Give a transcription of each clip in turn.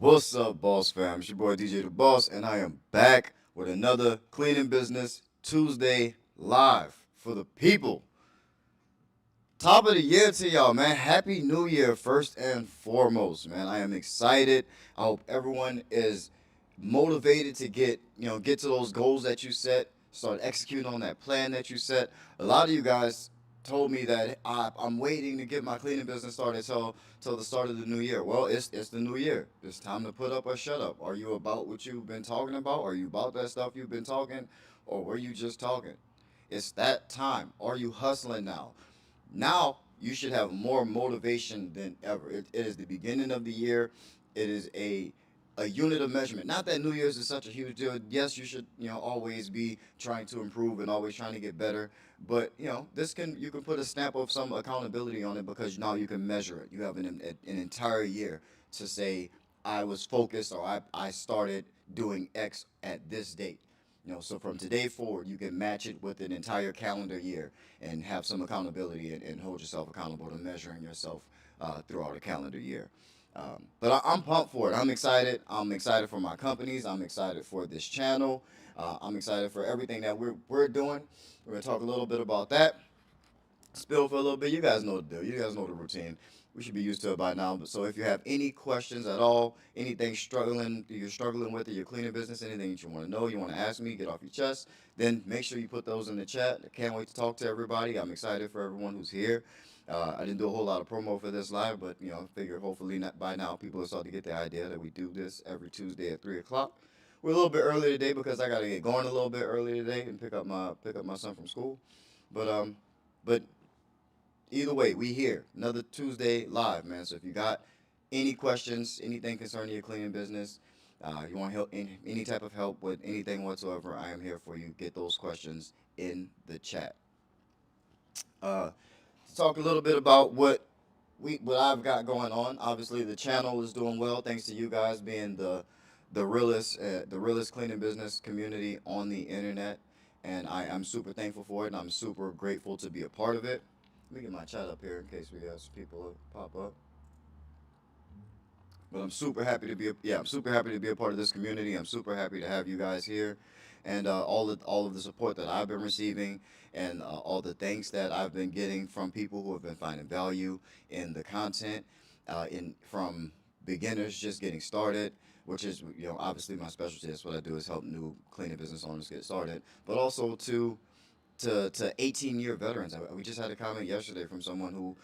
What's up, Boss fam? It's your boy DJ the Boss, and I am back with another Cleaning Business Tuesday live for the people. Top of the year to y'all, man. Happy New Year, first and foremost, man. I am excited. I hope everyone is motivated to get to those goals that you set, start executing on that plan that you set. A lot of you guys told me that I'm waiting to get my cleaning business started till the start of the new year. Well, it's the new year. It's time to put up or shut up. Are you about what you've been talking about? Are you about that stuff you've been talking, or were you just talking? It's that time. Are you hustling now? Now you should have more motivation than ever. It is the beginning of the year. It is a unit of measurement. Not that New Year's is such a huge deal. Yes, you should always be trying to improve and always trying to get better. But you can put a stamp of some accountability on it because now you can measure it. You have an entire year to say I was focused or I started doing X at this date. So from today forward, you can match it with an entire calendar year and have some accountability and hold yourself accountable to measuring yourself throughout a calendar year. But I'm pumped for it. I'm excited. I'm excited for my companies. I'm excited for this channel. I'm excited for everything that we're doing. We're gonna talk a little bit about that. Spill for a little bit. You guys know the deal. You guys know the routine. We should be used to it by now. But so if you have any questions at all, anything you're struggling with in your cleaning business, anything that you want to know, you want to ask me, get off your chest, then make sure you put those in the chat. I can't wait to talk to everybody. I'm excited for everyone who's here. I didn't do a whole lot of promo for this live, but I figure hopefully not by now people will start to get the idea that we do this every Tuesday at 3 o'clock. We're a little bit early today because I gotta get going a little bit early today and pick up my son from school. But but either way, we here another Tuesday live, man. So if you got any questions, anything concerning your cleaning business, you want help, any type of help with anything whatsoever, I am here for you. Get those questions in the chat. To talk a little bit about what I've got going on. Obviously, the channel is doing well thanks to you guys being the realest cleaning business community on the internet, and I am super thankful for it. And I'm super grateful to be a part of it. Let me get my chat up here in case we got some people pop up. But I'm super happy to be a part of this community. I'm super happy to have you guys here, and all of the support that I've been receiving, and all the thanks that I've been getting from people who have been finding value in the content, in from beginners just getting started, which is obviously my specialty. That's what I do is help new cleaning business owners get started, but also to 18-year veterans. We just had a comment yesterday from someone who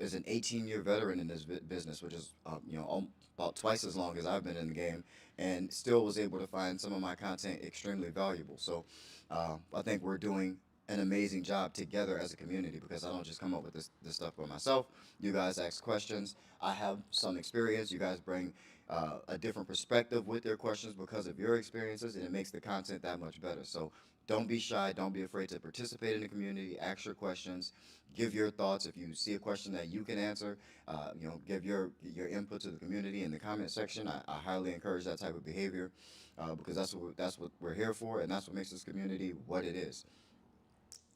is an 18-year veteran in this business, which is about twice as long as I've been in the game, and still was able to find some of my content extremely valuable. So I think we're doing an amazing job together as a community because I don't just come up with this stuff by myself. You guys ask questions. I have some experience. You guys bring a different perspective with your questions because of your experiences, and it makes the content that much better. So don't be shy. Don't be afraid to participate in the community. Ask your questions. Give your thoughts. If you see a question that you can answer, give your input to the community in the comment section. I highly encourage that type of behavior because that's what we're here for, and that's what makes this community what it is.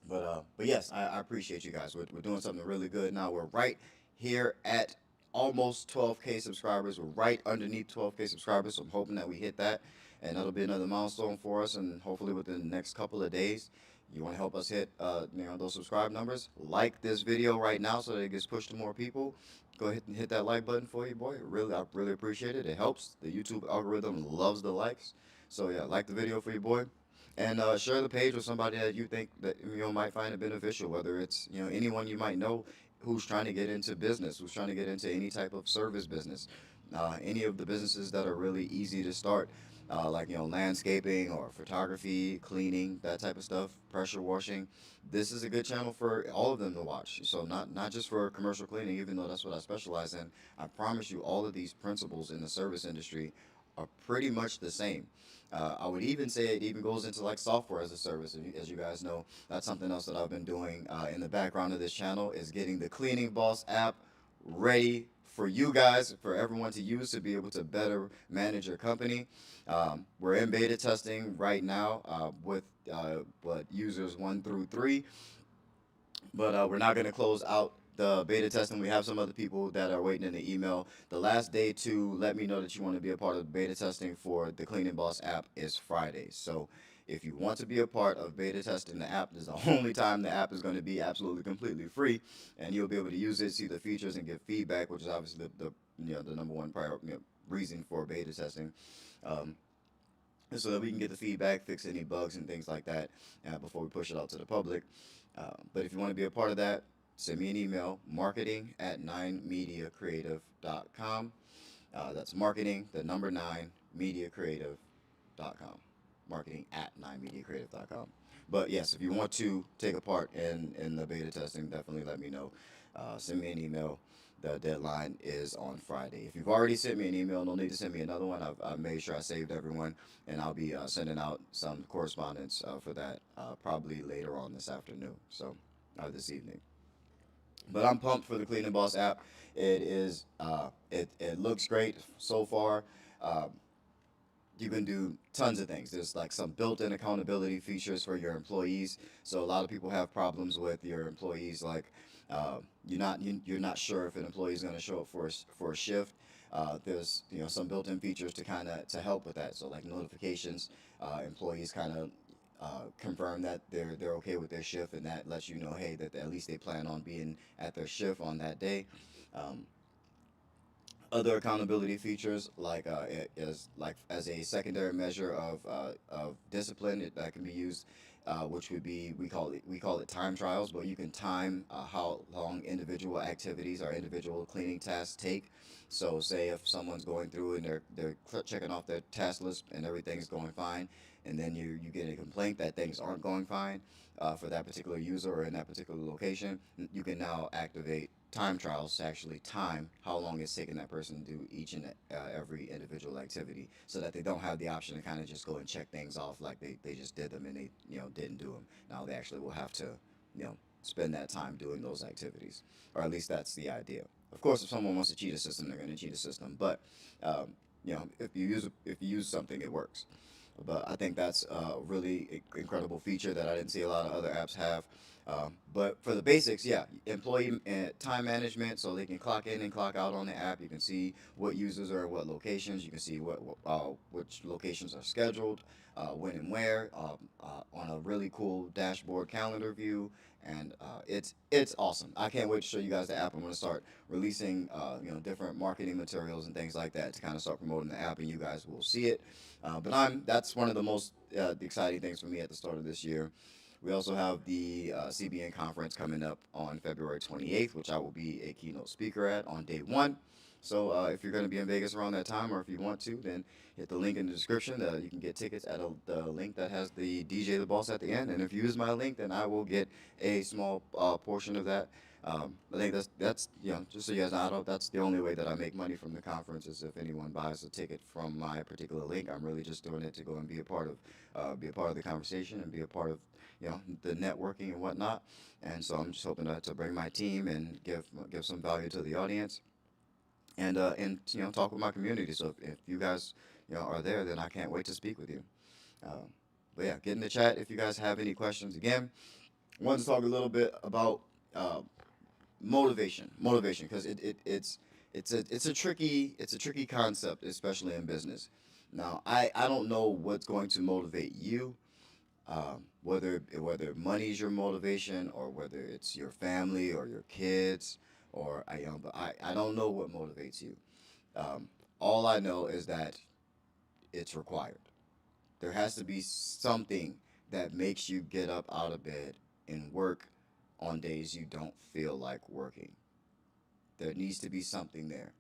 But yes, I appreciate you guys. We're doing something really good now. We're right here at almost 12K subscribers. We're right underneath 12K subscribers. So I'm hoping that we hit that, and that'll be another milestone for us. And hopefully within the next couple of days, you want to help us hit those subscribe numbers. Like this video right now so that it gets pushed to more people. Go ahead and hit that like button for you, boy. I really appreciate it. It helps. The YouTube algorithm loves the likes. So yeah, like the video for you, boy, and share the page with somebody that you think that might find it beneficial. Whether it's anyone you might know who's trying to get into business, who's trying to get into any type of service business, any of the businesses that are really easy to start, like landscaping or photography, cleaning, that type of stuff, pressure washing. This is a good channel for all of them to watch. So not just for commercial cleaning, even though that's what I specialize in. I promise you, all of these principles in the service industry are pretty much the same. I would even say it even goes into like software as a service. As you guys know, that's something else that I've been doing in the background of this channel is getting the Cleaning Boss app ready for you guys, for everyone to use to be able to better manage your company. We're in beta testing right now with users 1 through 3, but we're not going to close out the beta testing. We have some other people that are waiting in the email. The last day to let me know that you want to be a part of the beta testing for the Cleaning Boss app is Friday. So if you want to be a part of beta testing the app, this is the only time the app is going to be absolutely completely free, and you'll be able to use it, see the features, and give feedback, which is obviously the number one reason for beta testing. Um, so that we can get the feedback, fix any bugs and things like that before we push it out to the public. But if you want to be a part of that, send me an email, marketing at 9mediacreative.com. That's marketing, the number 9mediacreative.com. Marketing at 9mediacreative.com. But yes, if you want to take a part in the beta testing, definitely let me know. Send me an email. The deadline is on Friday. If you've already sent me an email, no need to send me another one. I've made sure I saved everyone, and I'll be sending out some correspondence for that probably later on this afternoon. So, this evening. But I'm pumped for the Cleaning Boss app. It looks great so far. Um, you can do tons of things. There's like some built-in accountability features for your employees. So a lot of people have problems with your employees, like you're not sure if an employee is going to show up for a shift. There's some built-in features to kind of to help with that. So like notifications, employees kind of confirm that they're okay with their shift, and that lets you know, hey, that at least they plan on being at their shift on that day. Um, Other accountability features like as a secondary measure of discipline that can be used, which would be we call it time trials, but you can time how long individual activities or individual cleaning tasks take. So say if someone's going through and they're checking off their task list and everything's going fine, and then you get a complaint that things aren't going fine for that particular user or in that particular location, you can now activate time trials to actually time how long it's taking that person to do each and every individual activity, so that they don't have the option to kind of just go and check things off like they just did them and they didn't do them. Now they actually will have to spend that time doing those activities, or at least that's the idea. Of course, if someone wants to cheat a system, they're going to cheat a system, but if you use something, it works. But I think that's a really incredible feature that I didn't see a lot of other apps have. But for the basics, yeah, employee time management, so they can clock in and clock out on the app. You can see what users are at what locations. You can see which locations are scheduled, when and where, on a really cool dashboard calendar view. And it's awesome. I can't wait to show you guys the app. I'm going to start releasing different marketing materials and things like that to kind of start promoting the app, and you guys will see it. But that's one of the most exciting things for me at the start of this year. We also have the CBN conference coming up on February 28th, which I will be a keynote speaker at on day one. So if you're going to be in Vegas around that time, or if you want to, then hit the link in the description. You can get tickets at the link that has the DJ the Boss at the end. And if you use my link, then I will get a small portion of that. I think that's just so you guys know, that's the only way that I make money from the conference, is if anyone buys a ticket from my particular link. I'm really just doing it to go and be a part of the conversation and be a part of the networking and whatnot. And so I'm just hoping to bring my team and give some value to the audience, and talk with my community. So if you guys are there, then I can't wait to speak with you. Uh, but yeah, get in the chat if you guys have any questions. Again, I wanted to talk a little bit about uh, motivation, because it's a tricky concept, especially in business. Now, I don't know what's going to motivate you, whether money is your motivation, or whether it's your family or your kids, or but I don't know what motivates you. Um, all I know is that it's required. There has to be something that makes you get up out of bed and work on days you don't feel like working. There needs to be something there.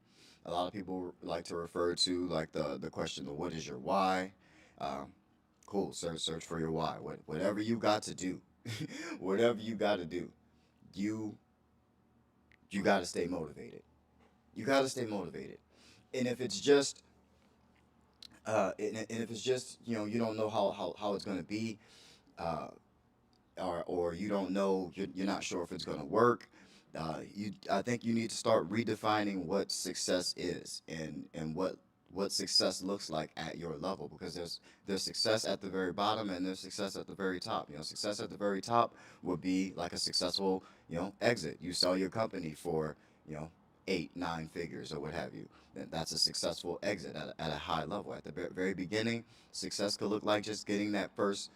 A lot of people like to refer to like the question of what is your why. Um, cool. Search for your why. Whatever you got to do, whatever you got to do, you you got to stay motivated. You got to stay motivated. And if it's just and if it's just you don't know how it's gonna be, uh, or you don't know, you're not sure if it's gonna work. I think you need to start redefining what success is, and what success looks like at your level, because there's success at the very bottom and there's success at the very top. Success at the very top would be like a successful, exit. You sell your company for, you know, 8, 9 figures or what have you. Then that's a successful exit at a high level. At the very beginning, success could look like just getting that first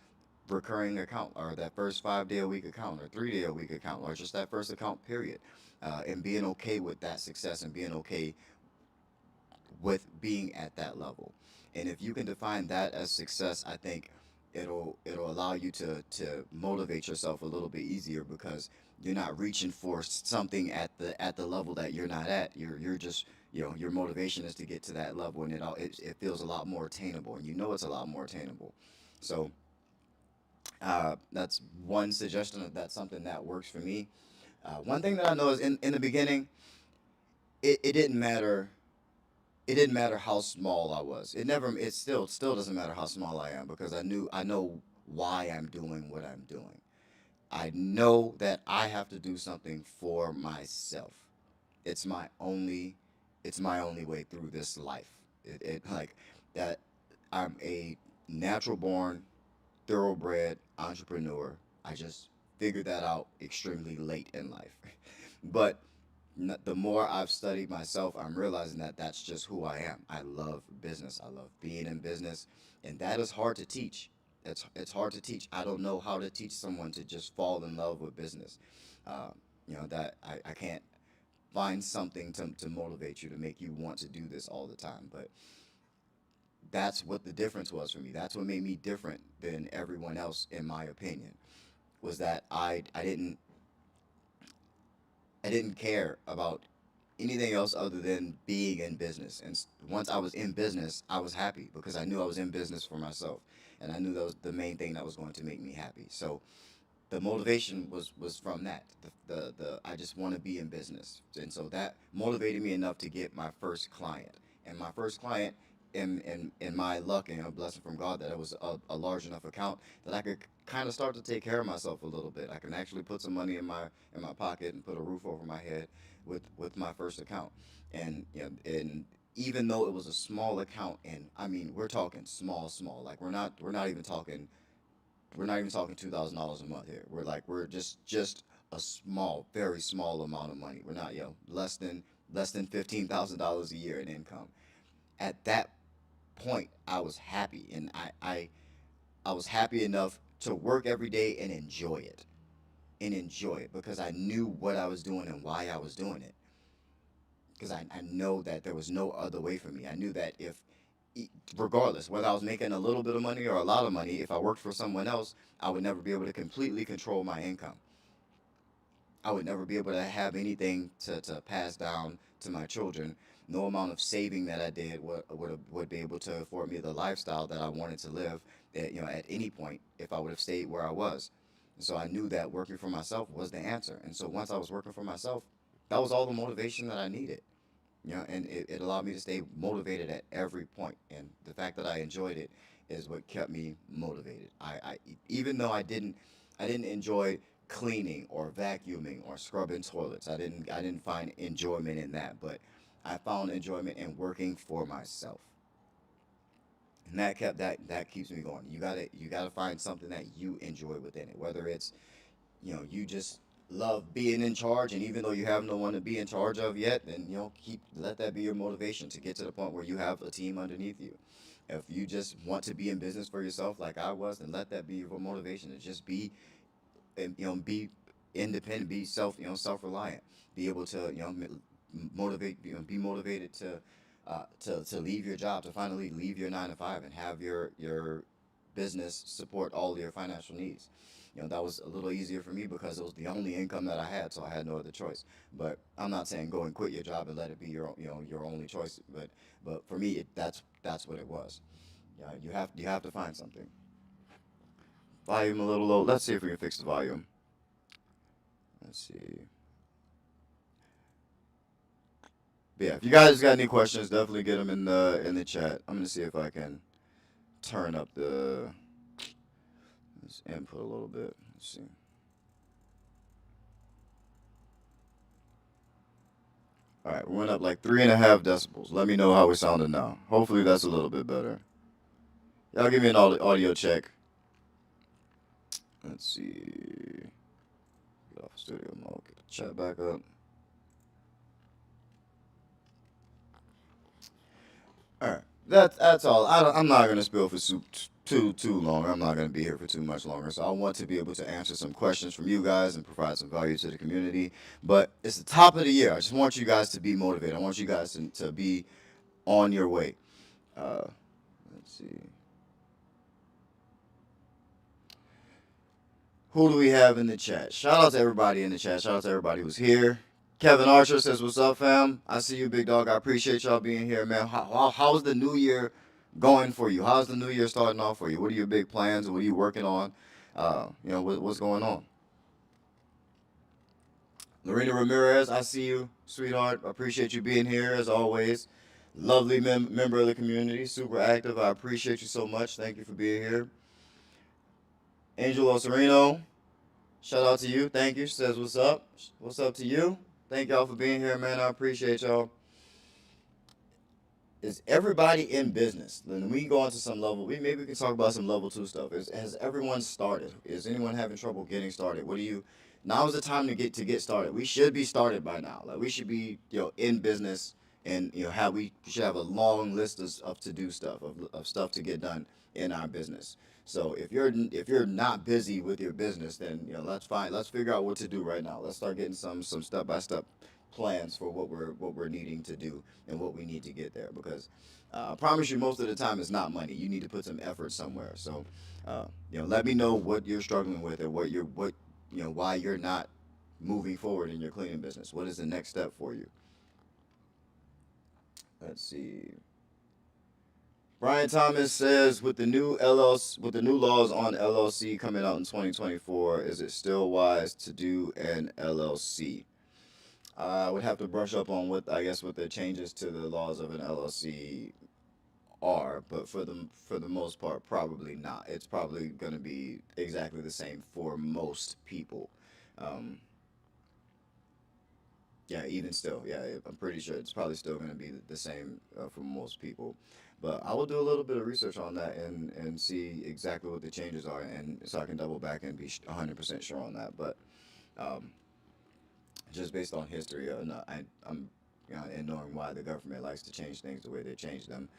recurring account, or that first 5 day a week account, or 3 day a week account, or just that first account period, and being okay with that success and being okay with being at that level. And if you can define that as success, I think it'll allow you to motivate yourself a little bit easier, because you're not reaching for something at the level that you're not at. You're just, your motivation is to get to that level, and it feels a lot more attainable, and it's a lot more attainable. So that's one suggestion. That's something that works for me. One thing that I know is, in the beginning, it didn't matter. It didn't matter how small I was. It still doesn't matter how small I am, because I know why I'm doing what I'm doing. I know that I have to do something for myself. It's my only it's my only way through this life. It like that. I'm a natural born, thoroughbred entrepreneur. I just figured that out extremely late in life. But the more I've studied myself, I'm realizing that that's just who I am. I love business. I love being in business, and that is hard to teach. It's hard to teach. I don't know how to teach someone to just fall in love with business. Uh, that I can't find something to motivate you, to make you want to do this all the time. But that's what the difference was for me. That's what made me different than everyone else, in my opinion, was that I didn't care about anything else other than being in business. And once I was in business, I was happy, because I knew I was in business for myself, and I knew that was the main thing that was going to make me happy. So the motivation was from that. The I just want to be in business, and so that motivated me enough to get my first client. And my first client, in my luck and a blessing from God, that it was a large enough account that I could kind of start to take care of myself a little bit. I can actually put some money in my pocket and put a roof over my head with my first account. And even though it was a small account, and I mean, we're talking small, like we're not even talking $2,000 a month here. We're just a small, very small amount of money. We're not, less than $15,000 a year in income. At that point, I was happy, and I was happy enough to work every day and enjoy it, because I knew what I was doing and why I was doing it. Because I know that there was no other way for me. I knew that regardless whether I was making a little bit of money or a lot of money, if I worked for someone else, I would never be able to completely control my income. I would never be able to have anything to pass down to my children. No amount of saving that I did would be able to afford me the lifestyle that I wanted to live at any point, if I would have stayed where I was. And so I knew that working for myself was the answer. And so once I was working for myself, that was all the motivation that I needed. And it allowed me to stay motivated at every point. And the fact that I enjoyed it is what kept me motivated. Even though I didn't enjoy cleaning or vacuuming or scrubbing toilets. I didn't find enjoyment in that, but I found enjoyment in working for myself. And that keeps me going. You gotta find something that you enjoy within it, whether it's, you just love being in charge, and even though you have no one to be in charge of yet, then keep let that be your motivation to get to the point where you have a team underneath you. If you just want to be in business for yourself, like I was, then let that be your motivation to just be, and be independent, be self reliant, be able to motivate, be motivated to leave your job, to finally leave your 9 to 5, and have your business support all your financial needs. That was a little easier for me, because it was the only income that I had, so I had no other choice. But I'm not saying go and quit your job and let it be your only choice. But for me, that's what it was. Yeah, you have to find something. Volume a little low. Let's see if we can fix the volume. Let's see. But yeah, if you guys got any questions, definitely get them in the chat. I'm gonna see if I can turn up this input a little bit. Let's see. All right, we went up like 3.5 decibels. Let me know how we sounded now. Hopefully that's a little bit better. Y'all give me an audio check. Let's see. Get off studio mode. Get the chat back up. All right, that's all. I'm not gonna spill for too long. I'm not gonna be here for too much longer. So I want to be able to answer some questions from you guys and provide some value to the community. But it's the top of the year. I just want you guys to be motivated. I want you guys to be on your way. Uh, let's see. Who do we have in the chat? Shout out to everybody in the chat. Shout out to everybody who's here. Kevin Archer says, "What's up, fam? I see you, big dog. I appreciate y'all being here, man. How's the new year going for you? How's the new year starting off for you? What are your big plans? What are you working on? What's going on?" Lorena Ramirez, I see you, sweetheart. I appreciate you being here as always. Lovely member of the community, super active. I appreciate you so much. Thank you for being here. Angel Osorino, shout out to you. Thank you. She says, "What's up? What's up to you?" Thank y'all for being here, man. I appreciate y'all. Is everybody in business? Then we can go on to some level. Maybe we can talk about some level 2 stuff. Has everyone started? Is anyone having trouble getting started? What do you? Now is the time to get started. We should be started by now. Like we should be in business, and we should have a long list of to do stuff of stuff to get done in our business. So if you're not busy with your business, then that's fine. Let's figure out what to do right now. Let's start getting some step by step plans for what we're needing to do and what we need to get there. Because I promise you, most of the time it's not money. You need to put some effort somewhere. So let me know what you're struggling with and why you're not moving forward in your cleaning business. What is the next step for you? Let's see. Brian Thomas says, with the new laws on LLC coming out in 2024, is it still wise to do an LLC? I would have to brush up on what the changes to the laws of an LLC are, but for the most part, probably not. It's probably going to be exactly the same for most people. Um, yeah, even still, yeah, I'm pretty sure it's probably still going to be the same for most people. But I will do a little bit of research on that and see exactly what the changes are, and so I can double back and be 100% sure on that. But um, just based on history, I'm and knowing why the government likes to change things the way they change them,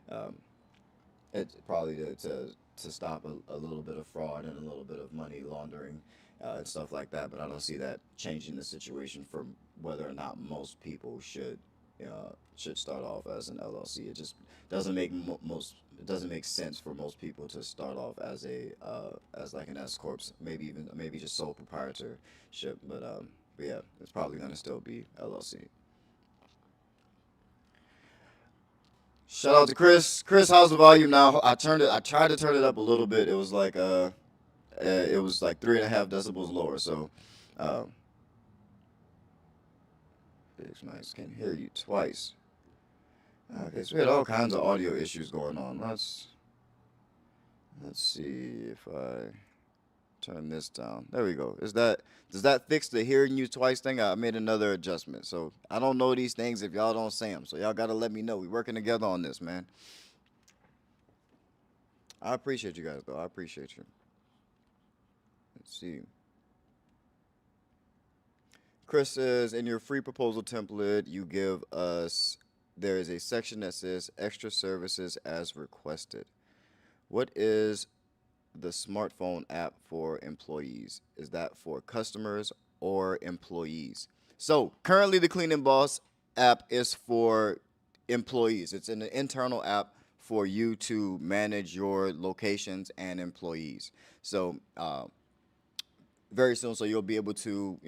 um, it's probably to stop a little bit of fraud and a little bit of money laundering and stuff like that. But I don't see that changing the situation for whether or not most people should start off as an LLC. It just doesn't make most it doesn't make sense for most people to start off as like an S corp, maybe just sole proprietorship. But yeah, it's probably gonna still be LLC. Shout out to Chris. Chris, how's the volume now? I tried to turn it up a little bit. It was like 3.5 decibels lower. So, uh, Big Nice can hear you twice. Okay, so we had all kinds of audio issues going on. Let's see if I turn this down. There we go. Does that fix the hearing you twice thing? I made another adjustment. So I don't know these things if y'all don't say them. So y'all gotta let me know. We working together on this, man. I appreciate you guys though. I appreciate you. Let's see. Chris says, in your free proposal template, you give us, there is a section that says extra services as requested. What is the smartphone app for employees? Is that for customers or employees? So currently the Cleaning Boss app is for employees. It's an internal app for you to manage your locations and employees. So very soon, so you'll be able to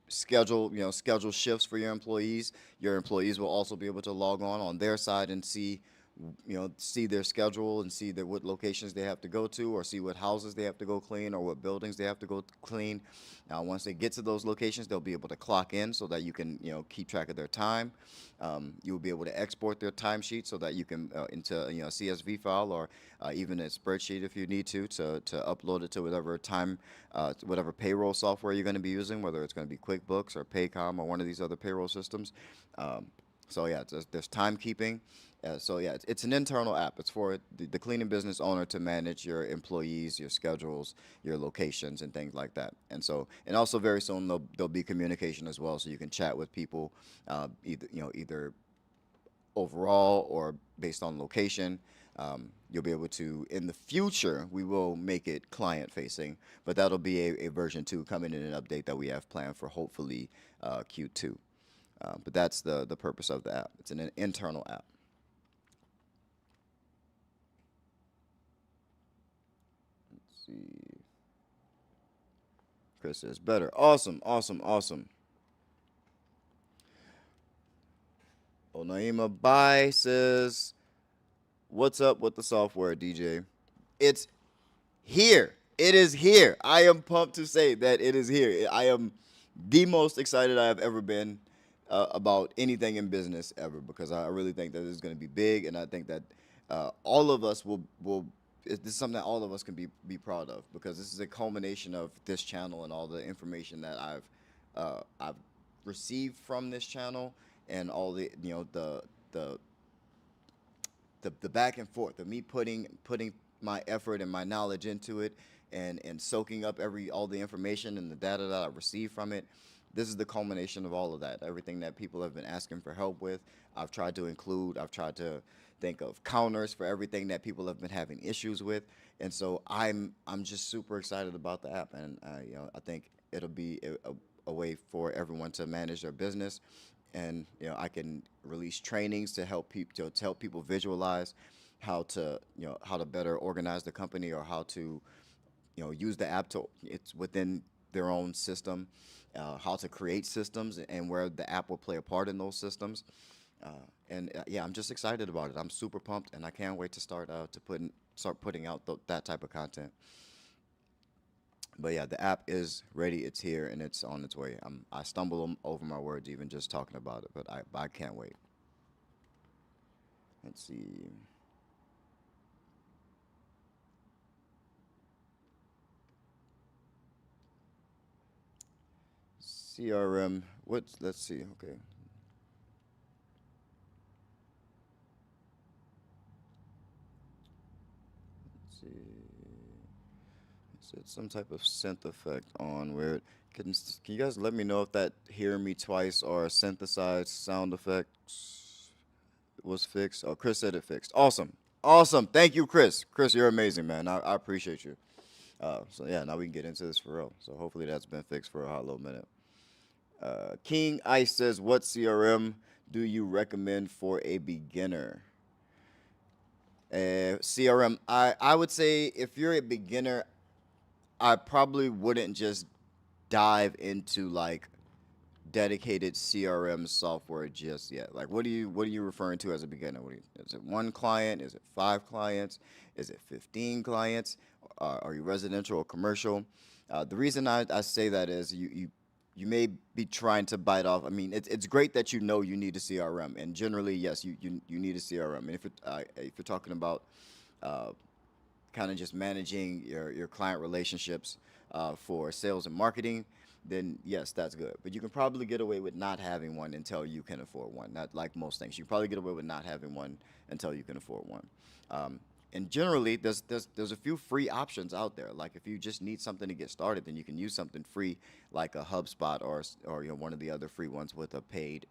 schedule shifts for your employees. Your employees will also be able to log on their side and see see their schedule and see what locations they have to go to, or see what houses they have to go clean, or what buildings they have to go clean. Now, once they get to those locations, they'll be able to clock in so that you can, keep track of their time. You'll be able to export their timesheet so that you can into a CSV file, or even a spreadsheet if you need to upload it to whatever whatever payroll software you're going to be using, whether it's going to be QuickBooks or Paycom or one of these other payroll systems. So yeah, there's timekeeping. So yeah, it's an internal app. It's for the cleaning business owner to manage your employees, your schedules, your locations, and things like that. And also very soon there'll be communication as well, so you can chat with people, either overall or based on location. You'll be able to, in the future, we will make it client facing, but that'll be a version 2 coming in an update that we have planned for hopefully Q2. But that's the purpose of the app. It's an internal app. Let's see. Chris says better. Awesome, awesome, awesome. Onaima Bai says, "What's up with the software, DJ? It's here. It is here. I am pumped to say that it is here. I am the most excited I have ever been about anything in business ever, because I really think that this is going to be big, and I think that all of us will. This is something that all of us can be proud of, because this is a culmination of this channel and all the information that I've received from this channel, and all the the back and forth of me putting my effort and my knowledge into it, and soaking up all the information and the data that I received from it. This is the culmination of all of that. Everything that people have been asking for help with, I've tried to include. I've tried to think of counters for everything that people have been having issues with, and so I'm just super excited about the app, and I think it'll be a way for everyone to manage their business, and I can release trainings to help people visualize how to better organize the company, or how to use the app to it's within their own system, how to create systems, and where the app will play a part in those systems. And yeah, I'm just excited about it. I'm super pumped, and I can't wait to start putting out that type of content. But yeah, the app is ready. It's here, and it's on its way. I stumble over my words even just talking about it, but I can't wait. Let's see. CRM. Let's see. Okay. Let's see. It's some type of synth effect on where can you guys let me know if that hear me twice or synthesized sound effects was fixed? Oh, Chris said it fixed. Awesome. Awesome. Thank you, Chris. Chris, you're amazing, man. I appreciate you. So yeah, now we can get into this for real. So hopefully that's been fixed for a hot little minute. King Ice says, "What CRM do you recommend for a beginner?" CRM, I would say if you're a beginner, I probably wouldn't just dive into like dedicated CRM software just yet. Like, what are you referring to as a beginner? Is it one client? Is it 5 clients? Is it 15 clients? Are you residential or commercial? The reason I say that is you may be trying to bite off. I mean, it's great that you need a CRM, and generally, yes, you need a CRM. And if you're talking about kind of just managing your client relationships for sales and marketing, then yes, that's good. But you can probably get away with not having one until you can afford one. Not like most things. You can probably get away with not having one until you can afford one. And generally, there's a few free options out there. Like if you just need something to get started, then you can use something free like a HubSpot, or one of the other free ones with a paid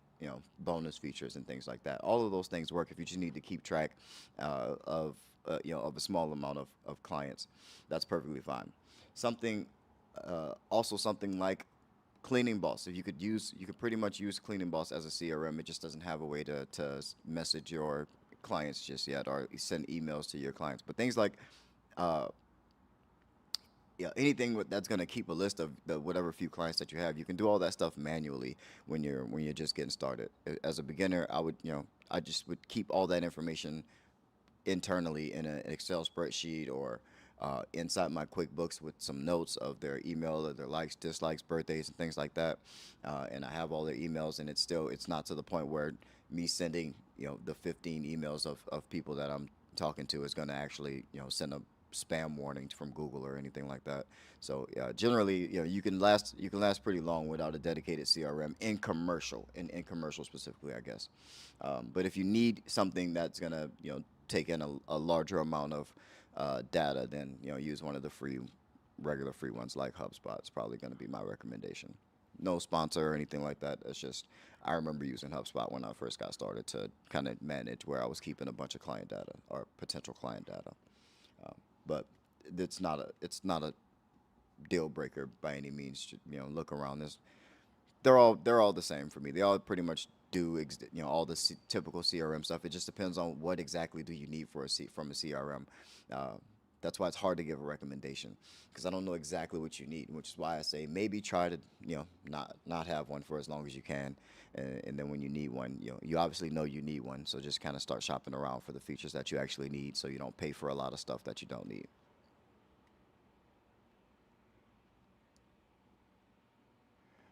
bonus features and things like that. All of those things work if you just need to keep track of a small amount of clients. That's perfectly fine. Something Also something like Cleaning Boss. If you could pretty much use Cleaning Boss as a CRM. It just doesn't have a way to message your clients just yet, or send emails to your clients. But things like uh, anything that's going to keep a list of the whatever few clients that you have, you can do all that stuff manually when you're just getting started. As a beginner, I just would keep all that information internally in an Excel spreadsheet or inside my QuickBooks with some notes of their email or their likes, dislikes, birthdays, and things like that. And I have all their emails, and it's not to the point where me sending the 15 emails of people that I'm talking to is going to actually send a spam warning from Google or anything like that. So generally, you can last pretty long without a dedicated CRM in commercial specifically, I guess. But if you need something that's gonna take in a larger amount of data, then use one of the regular free ones like HubSpot. It's probably gonna be my recommendation. No sponsor or anything like that. It's just I remember using HubSpot when I first got started to kind of manage where I was keeping a bunch of client data or potential client data. But it's not a deal breaker by any means. Look around. They're all the same for me. They all pretty much do all the typical CRM stuff. It just depends on what exactly do you need from a CRM. Uh, that's why it's hard to give a recommendation because I don't know exactly what you need, which is why I say maybe try to not have one for as long as you can, and then when you need one, you obviously know you need one, so just kind of start shopping around for the features that you actually need, so you don't pay for a lot of stuff that you don't need.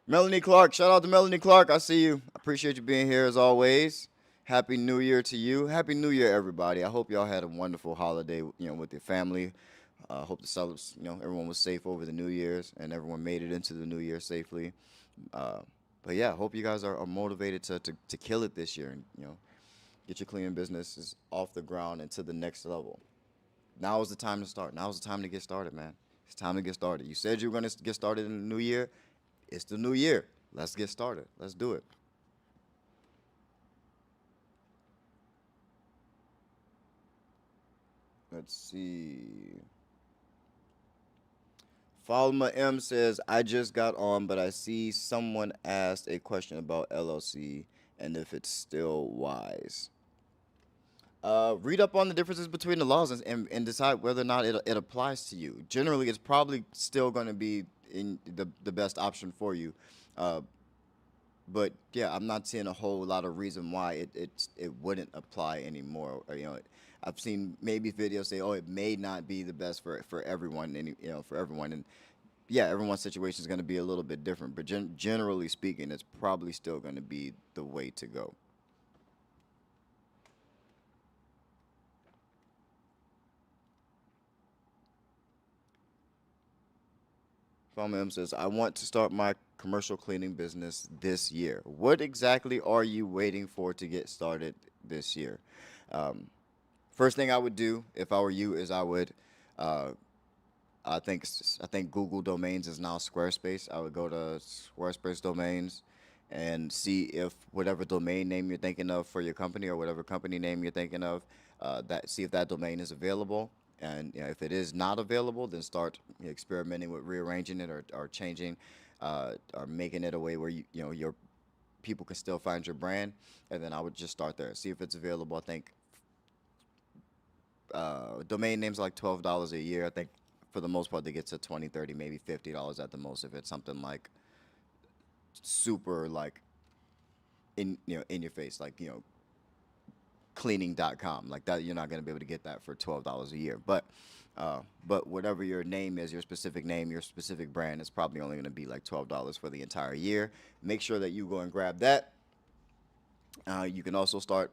Melanie Clark, shout out to Melanie Clark. I see you. I appreciate you being here as always. Happy New Year to you. Happy New Year, everybody. I hope y'all had a wonderful holiday, with your family. Hope everyone was safe over the New Year's and everyone made it into the New Year safely. Uh, but yeah, hope you guys are motivated to kill it this year and get your cleaning businesses off the ground and to the next level. Now is the time to start. Now is the time to get started, man. It's time to get started. You said you were going to get started in the new year. It's the new year. Let's get started. Let's do it. Let's see. Falma M says, I just got on, but I see someone asked a question about LLC and if it's still wise. Read up on the differences between the laws and decide whether or not it applies to you. Generally, it's probably still going to be in the best option for you. Uh, but yeah, I'm not seeing a whole lot of reason why it wouldn't apply anymore. Or, I've seen maybe videos say, oh, it may not be the best for everyone, for everyone, and yeah, everyone's situation is going to be a little bit different. But generally speaking, it's probably still going to be the way to go. Fama M says, I want to start my commercial cleaning business this year. What exactly are you waiting for to get started this year? Um, First thing I would do if I were you is uh, I think Google Domains is now Squarespace. I would go to Squarespace Domains and see if whatever domain name you're thinking of for your company or whatever company name you're thinking of, that see if that domain is available. And if it is not available, then start experimenting with rearranging it or changing or making it a way where your people can still find your brand. And then I would just start there, see if it's available. I think domain names are like $12 a year. I think for the most part they get to 20, 30, maybe $50 at the most if it's something like super like in your face, like cleaning.com like that. You're not going to be able to get that for $12 a year. But whatever your name is, your specific name, your specific brand, is probably only going to be like $12 for the entire year. Make sure that you go and grab that. You can also start,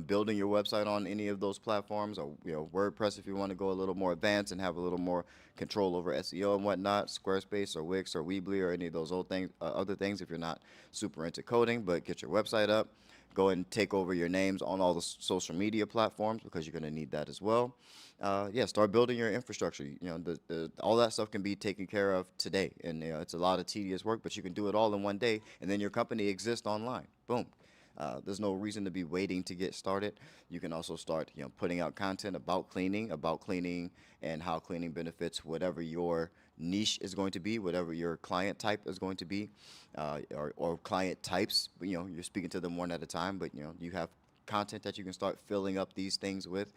building your website on any of those platforms, or WordPress if you want to go a little more advanced and have a little more control over SEO and whatnot. Squarespace or Wix or Weebly or any of those other things if you're not super into coding. But get your website up. Go and take over your names on all the social media platforms because you're going to need that as well. Yeah, start building your infrastructure. All that stuff can be taken care of today, and it's a lot of tedious work, but you can do it all in one day, and then your company exists online. Boom. There's no reason to be waiting to get started. You can also start, putting out content about cleaning, and how cleaning benefits whatever your niche is going to be, whatever your client type is going to be, or client types. You're speaking to them one at a time, but you have content that you can start filling up these things with.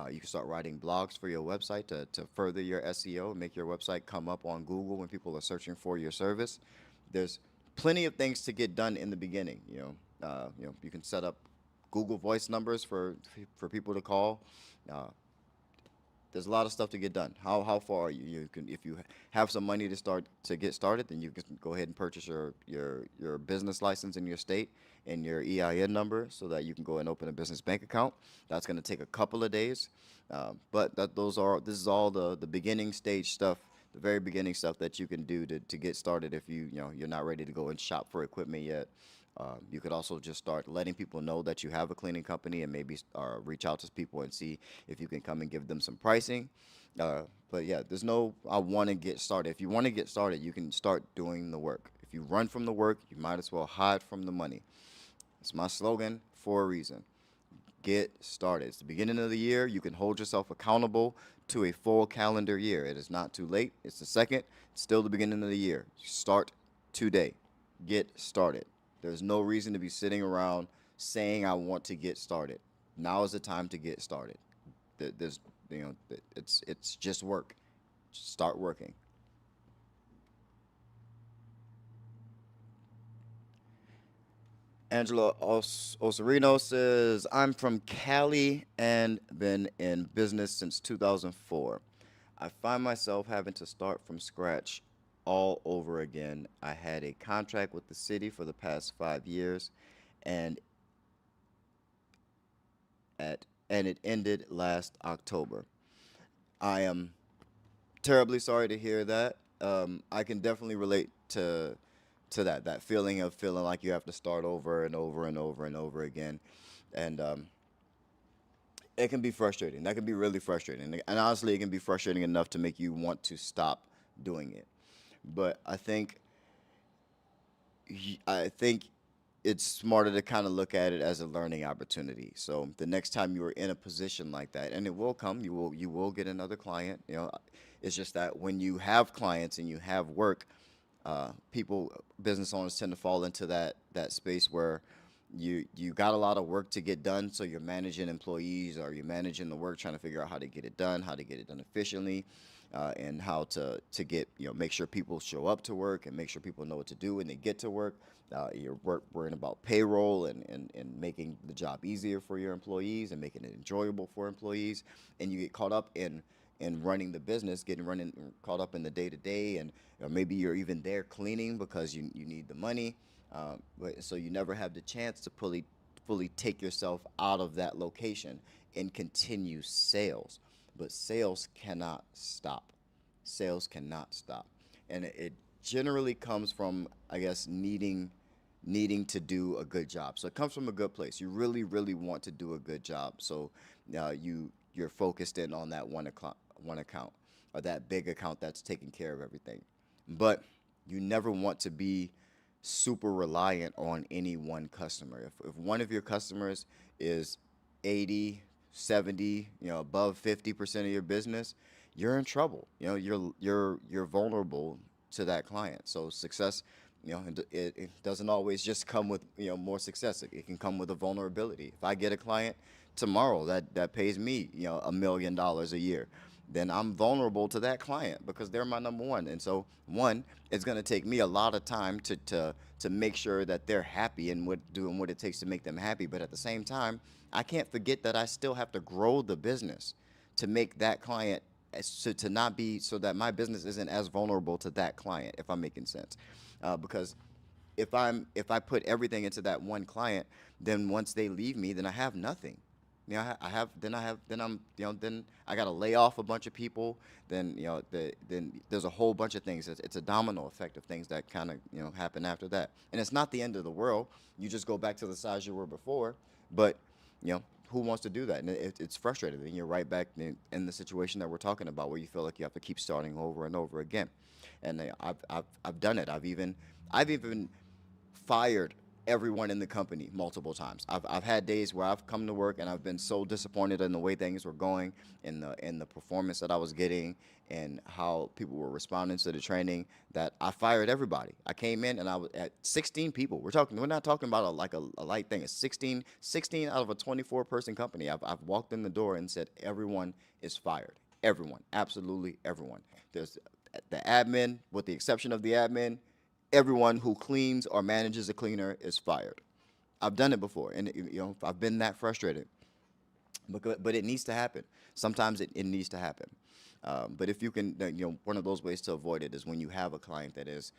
You can start writing blogs for your website to further your SEO and make your website come up on Google when people are searching for your service. There's plenty of things to get done in the beginning. You can set up Google Voice numbers for people to call. Uh, there's a lot of stuff to get done. How far are you? You can, if you have some money to get started, then you can go ahead and purchase your business license in your state and your EIN number so that you can go and open a business bank account. That's going to take a couple of days, but this is all the beginning stage stuff, the very beginning stuff that you can do to get started if you're not ready to go and shop for equipment yet. You could also just start letting people know that you have a cleaning company and maybe reach out to people and see if you can come and give them some pricing. But yeah, there's no, I want to get started. If you want to get started, you can start doing the work. If you run from the work, you might as well hide from the money. It's my slogan for a reason. Get started. It's the beginning of the year. You can hold yourself accountable to a full calendar year. It is not too late. It's the second. It's still the beginning of the year. Start today. Get started. There's no reason to be sitting around saying I want to get started. Now is the time to get started. There's, it's just work. Just start working. Angela Osorino says, I'm from Cali and been in business since 2004. I find myself having to start from scratch all over again. I had a contract with the city for the past 5 years, and and it ended last October. I am terribly sorry to hear that. I can definitely relate to that feeling of feeling like you have to start over and over and over and over again, and it can be frustrating. That can be really frustrating, and honestly, it can be frustrating enough to make you want to stop doing it. But I think it's smarter to kind of look at it as a learning opportunity. So the next time you are in a position like that, and it will come, you will get another client. It's just that when you have clients and you have work, people, business owners tend to fall into that space where you got a lot of work to get done, so you're managing employees or you're managing the work, trying to figure out how to get it done efficiently, and how to get make sure people show up to work and make sure people know what to do when they get to work. Worrying about payroll and making the job easier for your employees and making it enjoyable for employees, and you get caught up in running the business, getting running caught up in the day to day, and maybe you're even there cleaning because you need the money, but so you never have the chance to fully take yourself out of that location and continue sales. But sales cannot stop. Sales cannot stop, and it generally comes from, I guess, needing to do a good job. So it comes from a good place. You really, really want to do a good job. So you're focused in on that one account, or that big account that's taking care of everything. But you never want to be super reliant on any one customer. If one of your customers is 80, 70, above 50% of your business, you're in trouble. You're vulnerable to that client. So success, it doesn't always just come with more success. It can come with a vulnerability. If I get a client tomorrow that pays me $1 million a year, then I'm vulnerable to that client because they're my number one. And so one, it's going to take me a lot of time to make sure that they're happy and doing what it takes to make them happy. But at the same time, I can't forget that I still have to grow the business to make that client, to not be, so that my business isn't as vulnerable to that client, if I'm making sense. Because if I put everything into that one client, then once they leave me, then I have nothing. Then I got to lay off a bunch of people. Then then there's a whole bunch of things. It's a domino effect of things that kind of happen after that. And it's not the end of the world. You just go back to the size you were before. But who wants to do that? And it's frustrating. And you're right back in the situation that we're talking about, where you feel like you have to keep starting over and over again. And I've done it. I've even fired everyone in the company multiple times. I've had days where I've come to work and I've been so disappointed in the way things were going, in the performance that I was getting, and how people were responding to the training, that I fired everybody. I came in and I was at 16 people. We're not talking about a light thing. It's 16 out of a 24-person company. I've walked in the door and said everyone is fired. Everyone, absolutely everyone. There's the admin, with the exception of the admin, everyone who cleans or manages a cleaner is fired. I've done it before, and I've been that frustrated. But it needs to happen. Sometimes it needs to happen. But if you can, one of those ways to avoid it is when you have a client that is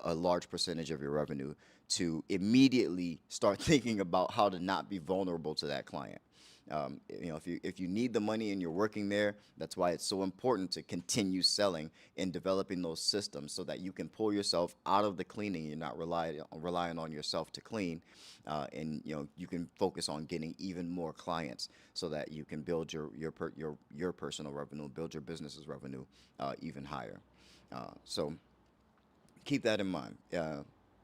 a large percentage of your revenue, to immediately start thinking about how to not be vulnerable to that client. If you need the money and you're working there, that's why it's so important to continue selling and developing those systems so that you can pull yourself out of the cleaning. You're not relying on yourself to clean, and you can focus on getting even more clients so that you can build your personal revenue, build your business's revenue even higher. So keep that in mind.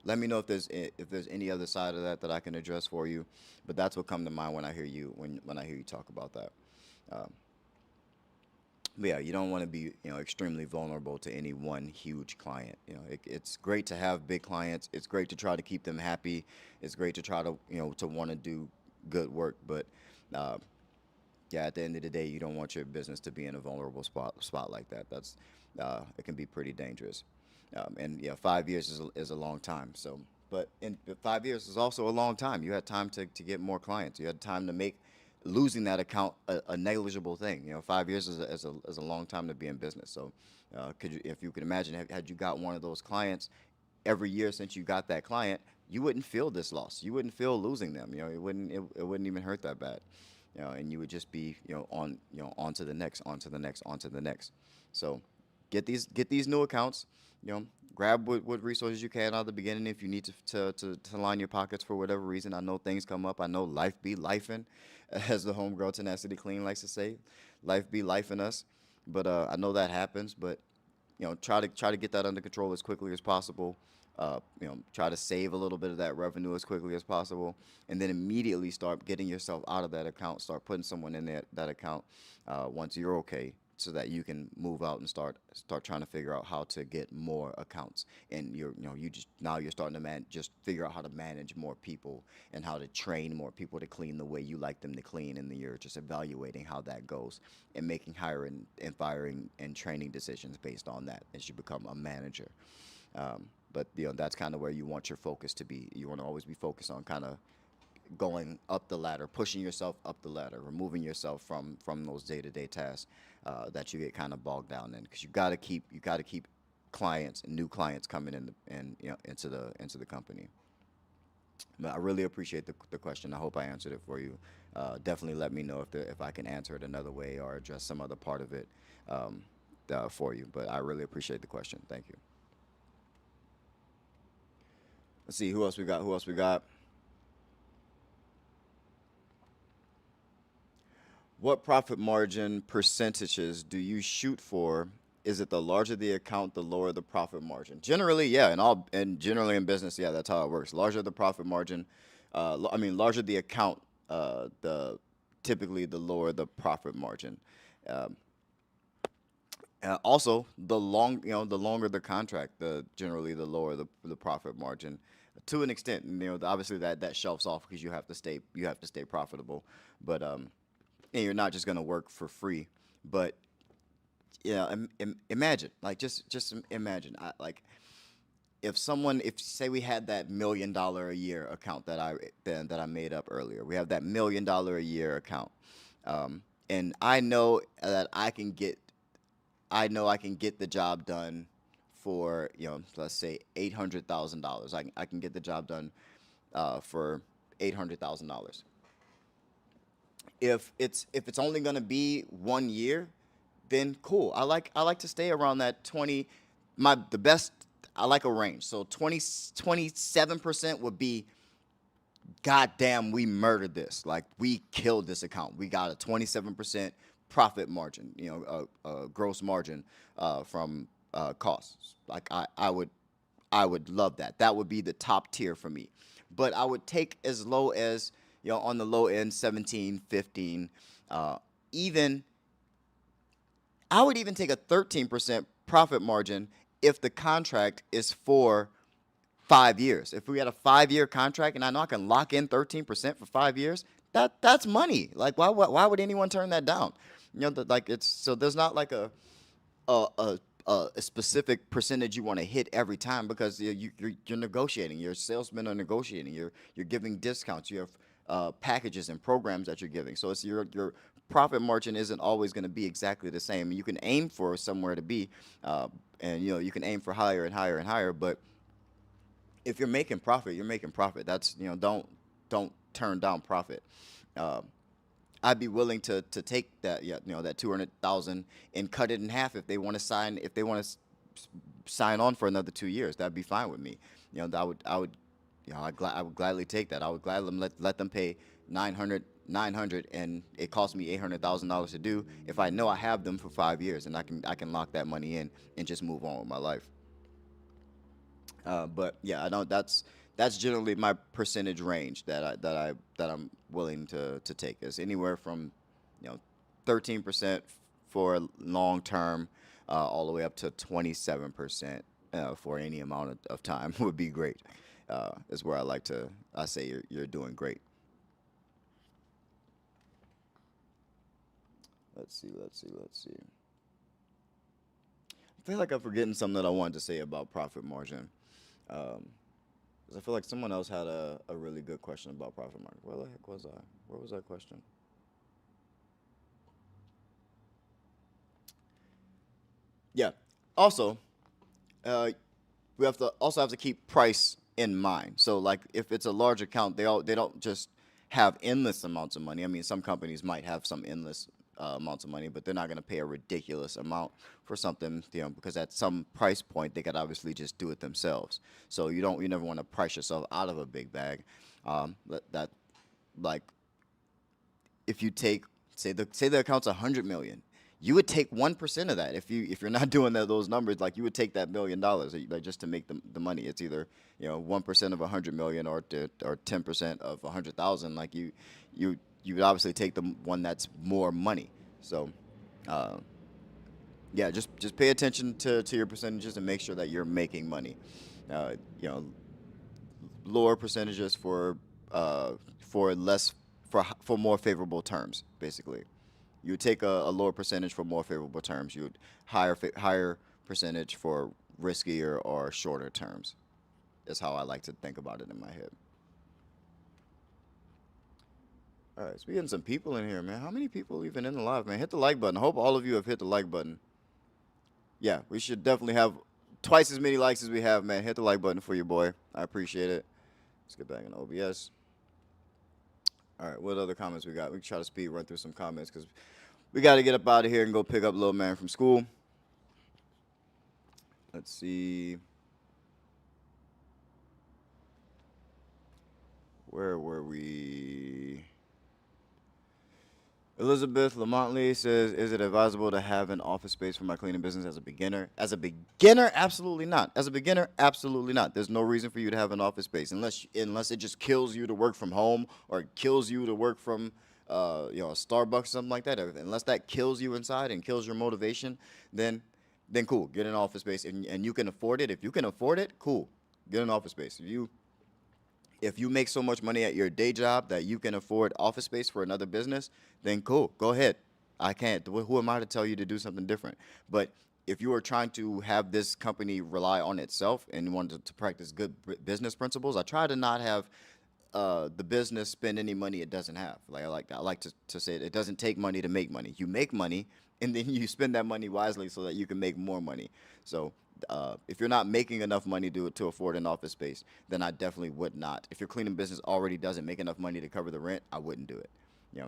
Let me know if there's any other side of that I can address for you, but that's what come to mind when I hear you talk about that. Um, but yeah, you don't want to be extremely vulnerable to any one huge client. It's great to have big clients. It's great to try to keep them happy. It's great to try to to want to do good work, but uh, yeah, at the end of the day, you don't want your business to be in a vulnerable spot like that. It can be pretty dangerous. And yeah, 5 years is a long time. So, but in 5 years is also a long time. You had time to get more clients. You had time to make losing that account a negligible thing. 5 years is a long time to be in business. So, if you could imagine, had you got one of those clients every year since you got that client, you wouldn't feel this loss. You wouldn't feel losing them. It wouldn't even hurt that bad. And you would just be on to the next, on to the next, on to the next. So get these new accounts. Grab what resources you can out of the beginning if you need to line your pockets for whatever reason. I know things come up. I know life be lifing, as the homegirl Tenacity Clean likes to say. Life be lifing us. But I know that happens. But try to get that under control as quickly as possible. Try to save a little bit of that revenue as quickly as possible, and then immediately start getting yourself out of that account. Start putting someone in that account once you're okay, so that you can move out and start trying to figure out how to get more accounts. And you're starting to just figure out how to manage more people and how to train more people to clean the way you like them to clean, and then you're just evaluating how that goes and making hiring and firing and training decisions based on that as you become a manager. But that's kind of where you want your focus to be. You want to always be focused on kind of going up the ladder, pushing yourself up the ladder, removing yourself from those day-to-day tasks that you get kind of bogged down in, because you got to keep clients and new clients coming in into the company. But I really appreciate the question. I hope I answered it for you. Definitely let me know if I can answer it another way or address some other part of it um, for you. But I really appreciate the question. Thank you. Let's see who else we got. Who else we got? What profit margin percentages do you shoot for? Is it the larger the account, the lower the profit margin? Generally, yeah, and generally in business, yeah, that's how it works. Larger the profit margin, larger the account, the typically the lower the profit margin. Um, Also, the longer the contract, the generally the lower the profit margin, to an extent. And, obviously that shelves off because you have to stay profitable, but and you're not just gonna work for free. But yeah, imagine, like, just imagine, if say we had that $1 million a year account that I made up earlier. We have that $1 million a year account, and I know I can get the job done for, let's say $800,000. I can get the job done for $800,000. If it's only gonna be 1 year, then cool. I like to stay around that 20. The best, I like a range. So 27% would be, God damn, we murdered this. Like, we killed this account. We got a 27% profit margin, gross margin from costs. Like, I would love that. That would be the top tier for me. But I would take as low as, on the low end, 17, 15, even I would even take a 13% profit margin if the contract is for 5 years. If we had a 5-year contract and I know I can lock in 13% for 5 years, that's money. Like, why would anyone turn that down? Like, it's so there's not like a a specific percentage you want to hit every time, because you're negotiating. Your salesmen are negotiating. You're giving discounts. You have packages and programs that you're giving. So it's your profit margin isn't always going to be exactly the same. You can aim for somewhere to be, and you can aim for higher and higher and higher. But if you're making profit, you're making profit. That's don't turn down profit. Uh, I'd be willing to take that, that 200,000 and cut it in half if they want to sign, sign on for another 2 years. That'd be fine with me. I would I would gladly take that. I would gladly let them pay 900, and it cost me $800,000 to do, if I know I have them for 5 years, and I can lock that money in and just move on with my life. But yeah, I don't. That's generally my percentage range that I'm willing to take. Is anywhere from, 13% for long term, all the way up to 27% for any amount of time would be great. Is where I say you're doing great. Let's see. I feel like I'm forgetting something that I wanted to say about profit margin. Um, 'Cause I feel like someone else had a really good question about profit margin. Where the heck was I? Where was that question? Yeah. Also, uh, we have to keep price in mind. So like if it's a large account, they don't just have endless amounts of money. I mean, some companies might have some endless amounts of money, but they're not going to pay a ridiculous amount for something, because at some price point they could obviously just do it themselves. So you never want to price yourself out of a big bag. That like if you take, say the account's 100 million, you would take 1% of that. If you're not doing those numbers, like you would take that $1 million, like, just to make the money. It's either 1% of 100 million, or 10% of 100,000. Like you would obviously take the one that's more money. So uh, yeah, just pay attention to your percentages and make sure that you're making money. Uh, you know, Lower percentages for less, for more favorable terms. Basically, you would take a lower percentage for more favorable terms. You would higher percentage for riskier or shorter terms. Is how I like to think about it in my head. All right, so we getting some people in here, man. How many people even in the live, man? Hit the like button. I hope all of you have hit the like button. Yeah, we should definitely have twice as many likes as we have, man. Hit the like button for your boy. I appreciate it. Let's get back in OBS. All right, what other comments we got? We can try to speed run through some comments because we got to get up out of here and go pick up little man from school. Let's see. Where were we? Elizabeth Lamontley says, "Is it advisable to have an office space for my cleaning business as a beginner?" As a beginner, absolutely not. As a beginner, absolutely not. There's no reason for you to have an office space unless it just kills you to work from home, or it kills you to work from a Starbucks or something like that. Unless that kills you inside and kills your motivation, then cool, get an office space, and you can afford it. If you can afford it, cool, get an office space. If you make so much money at your day job that you can afford office space for another business, then cool, go ahead. I can't. Who am I to tell you to do something different? But if you are trying to have this company rely on itself and you want to practice good business principles, I try to not have the business spend any money it doesn't have. I like to say it doesn't take money to make money. You make money and then you spend that money wisely so that you can make more money. So if you're not making enough money to afford an office space, then I definitely would not. If your cleaning business already doesn't make enough money to cover the rent, I wouldn't do it.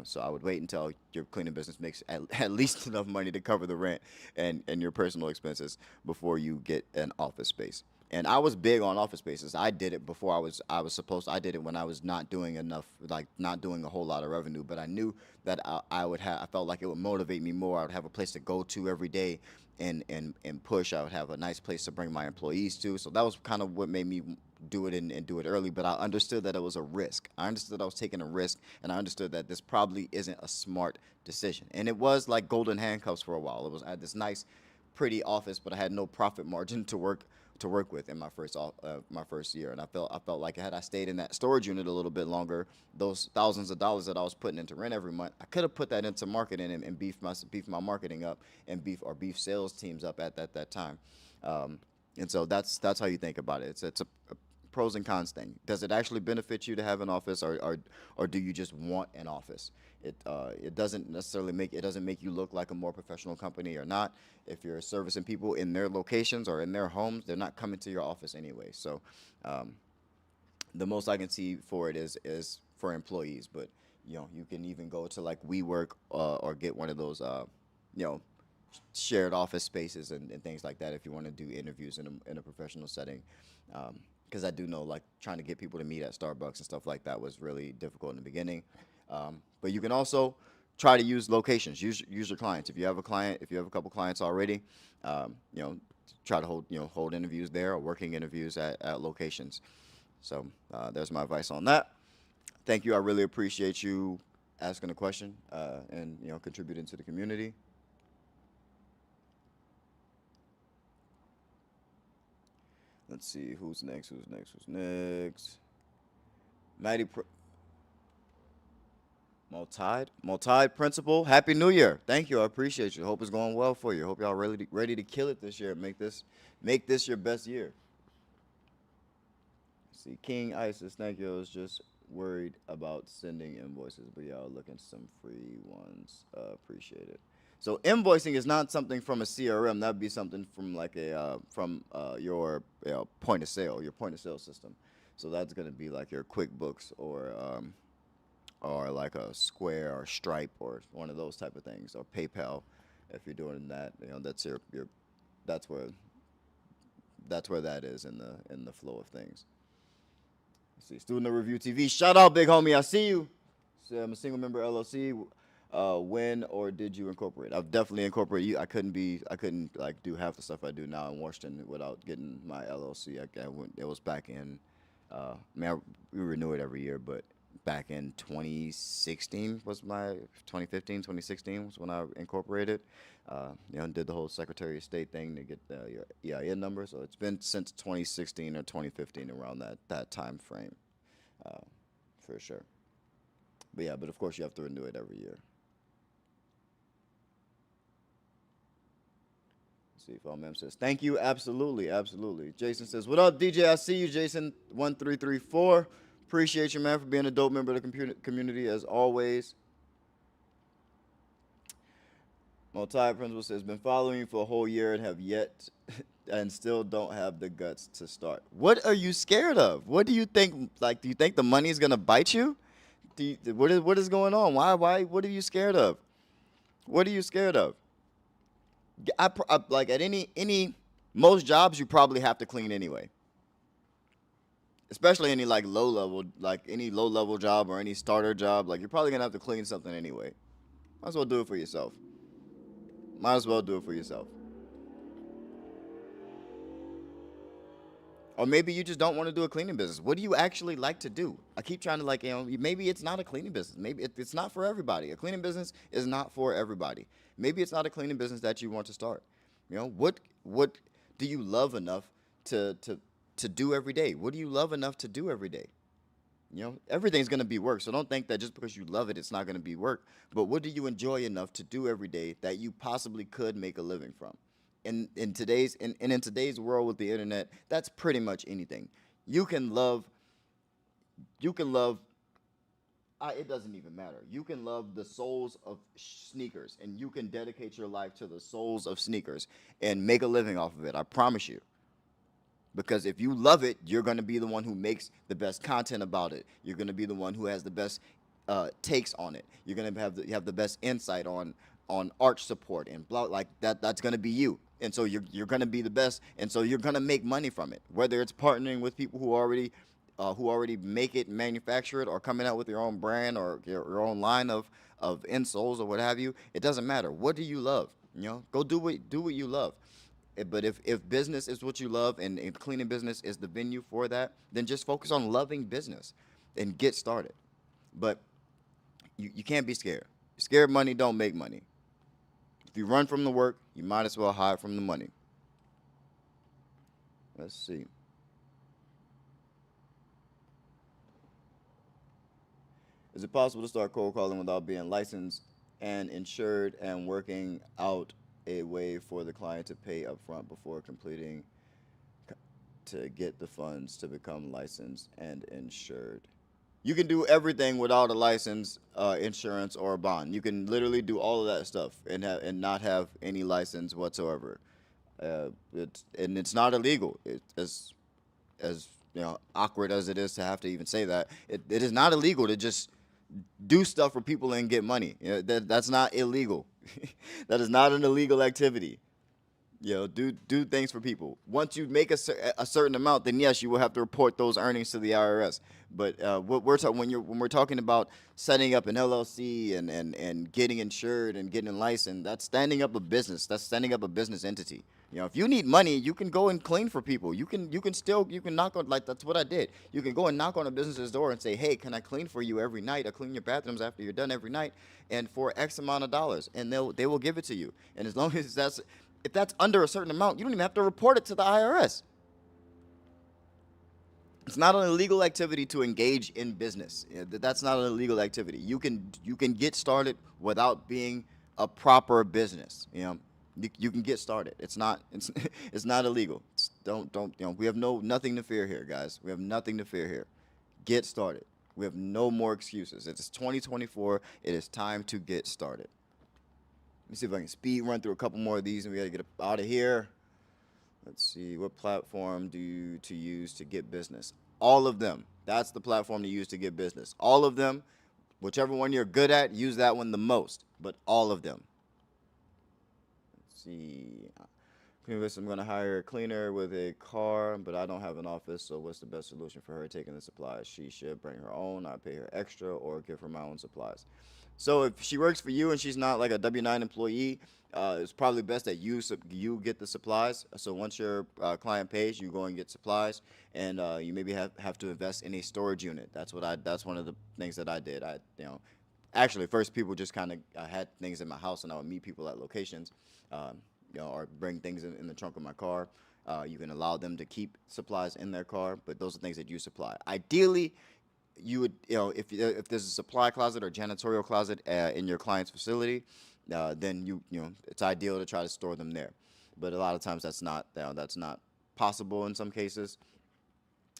So I would wait until your cleaning business makes at least enough money to cover the rent and your personal expenses before you get an office space. And I was big on office spaces. I did it before I was supposed to. I did it when I was not doing enough, like not doing a whole lot of revenue. But I knew that I would have. I felt like it would motivate me more. I would have a place to go to every day, and push. I would have a nice place to bring my employees to. So that was kind of what made me do it and do it early. But I understood that it was a risk. I understood I was taking a risk, and I understood that this probably isn't a smart decision. And it was like golden handcuffs for a while. I had this nice, pretty office, but I had no profit margin to work with in my first year, and I felt like had I stayed in that storage unit a little bit longer, those thousands of dollars that I was putting into rent every month, I could have put that into marketing and beef my marketing up and beef sales teams up at that time. Um, and so that's how you think about it. It's a pros and cons thing. Does it actually benefit you to have an office, or do you just want an office? It doesn't necessarily make you look like a more professional company or not. If you're servicing people in their locations or in their homes, they're not coming to your office anyway. So um, the most I can see for it is for employees, but you can even go to like WeWork or get one of those you know shared office spaces and things like that if you want to do interviews in a professional setting. Because I do know like trying to get people to meet at Starbucks and stuff like that was really difficult in the beginning. But you can also try to use locations. Use your clients. If you have a client, if you have a couple clients already, you know, try to hold interviews there or working interviews at locations. So there's my advice on that. Thank you. I really appreciate you asking a question and contributing to the community. Let's see who's next. Who's next? Who's next? Maddie Multide Principal. Happy New Year. Thank you. I appreciate you. Hope it's going well for you. Hope y'all ready to kill it this year. Make this your best year. Let's see, King Isis. Thank you. I was just worried about sending invoices, but y'all looking some free ones. Appreciate it. So invoicing is not something from a CRM. That'd be something from like from your your point of sale system. So that's gonna be like your QuickBooks or like a Square or Stripe or one of those type of things, or PayPal. If you're doing that, that's your that's where that is in the flow of things. Let's see, Student of Review TV. Shout out, big homie. I see you. So I'm a single member LLC. When or did you incorporate? I've definitely incorporated. I couldn't like do half the stuff I do now in Washington without getting my LLC. It was back in, we renew it every year, but back in 2016 was 2015, 2016 was when I incorporated. Did the whole Secretary of State thing to get your EIN number. So it's been since 2016 or 2015 around that time frame, for sure. But of course you have to renew it every year. Let's see if Mem says thank you. Absolutely, absolutely. Jason says, "What up, DJ? I see you, Jason 1334. Appreciate you, man, for being a dope member of the community as always." Multi Principal says, "Been following you for a whole year and have yet and still don't have the guts to start." What are you scared of? What do you think? Like, do you think the money is gonna bite you? What is going on? Why? What are you scared of? What are you scared of? Like at any most jobs you probably have to clean anyway. Especially any like any low level job or any starter job, like you're probably gonna have to clean something anyway. Might as well do it for yourself. Might as well do it for yourself. Or maybe you just don't want to do a cleaning business. What do you actually like to do? I keep trying to maybe it's not a cleaning business. Maybe it's not for everybody. A cleaning business is not for everybody. Maybe it's not a cleaning business that you want to start. What do you love enough to do every day? What do you love enough to do every day? Everything's going to be work. So don't think that just because you love it, it's not going to be work. But what do you enjoy enough to do every day that you possibly could make a living from? In today's world with the internet, that's pretty much anything. You can love. It doesn't even matter. You can love the souls of sneakers, and you can dedicate your life to the souls of sneakers and make a living off of it. I promise you. Because if you love it, you're going to be the one who makes the best content about it. You're going to be the one who has the best takes on it. You're going to have the best insight on arch support and blah, like that. That's going to be you. And so you're going to be the best. And so you're going to make money from it. Whether it's partnering with people who already make it, manufacture it, or coming out with your own brand or your own line of insoles or what have you. It doesn't matter. What do you love? Go do what you love. But if business is what you love and cleaning business is the venue for that, then just focus on loving business and get started. But you can't be scared. Scared money don't make money. If you run from the work, you might as well hide from the money. Let's see. Is it possible to start cold calling without being licensed and insured and working out a way for the client to pay upfront before completing to get the funds to become licensed and insured? You can do everything without a license, insurance, or a bond. You can literally do all of that stuff and not have any license whatsoever. It's not illegal. As awkward as it is to have to even say that, it is not illegal to just do stuff for people and get money. That's not illegal. That is not an illegal activity. Do things for people. Once you make a certain amount, then yes, you will have to report those earnings to the IRS. But what we're when we're talking about setting up an LLC and getting insured and getting licensed, that's standing up a business. That's standing up a business entity. If you need money, you can go and clean for people. You can knock on, like that's what I did. You can go and knock on a business's door and say, hey, can I clean for you every night? I clean your bathrooms after you're done every night, and for X amount of dollars, and they will give it to you. And as long as if that's under a certain amount, you don't even have to report it to the IRS. It's not an illegal activity to engage in business. That's not an illegal activity. You can get started without being a proper business. You can get started. It's not it's not illegal. Don't we have nothing to fear here, guys. We have nothing to fear here. Get started. We have no more excuses. It's 2024. It is time to get started. Let me see if I can speed run through a couple more of these, and we got to get out of here. Let's see, what platform do you to use to get business? All of them. That's the platform to use to get business. All of them. Whichever one you're good at, use that one the most. But all of them. Let's see. I'm going to hire a cleaner with a car, but I don't have an office, so what's the best solution for her taking the supplies? She should bring her own. I pay her extra or give her my own supplies. So if she works for you and she's not like a W-9 employee, it's probably best that you get the supplies. So once your client pays, you go and get supplies, and you maybe have to invest in a storage unit. That's one of the things that I did. Actually, first people just kind of had things in my house, and I would meet people at locations, or bring things in the trunk of my car. You can allow them to keep supplies in their car, but those are things that you supply. Ideally, you would, if there's a supply closet or janitorial closet in your client's facility, then it's ideal to try to store them there. But a lot of times that's not possible in some cases.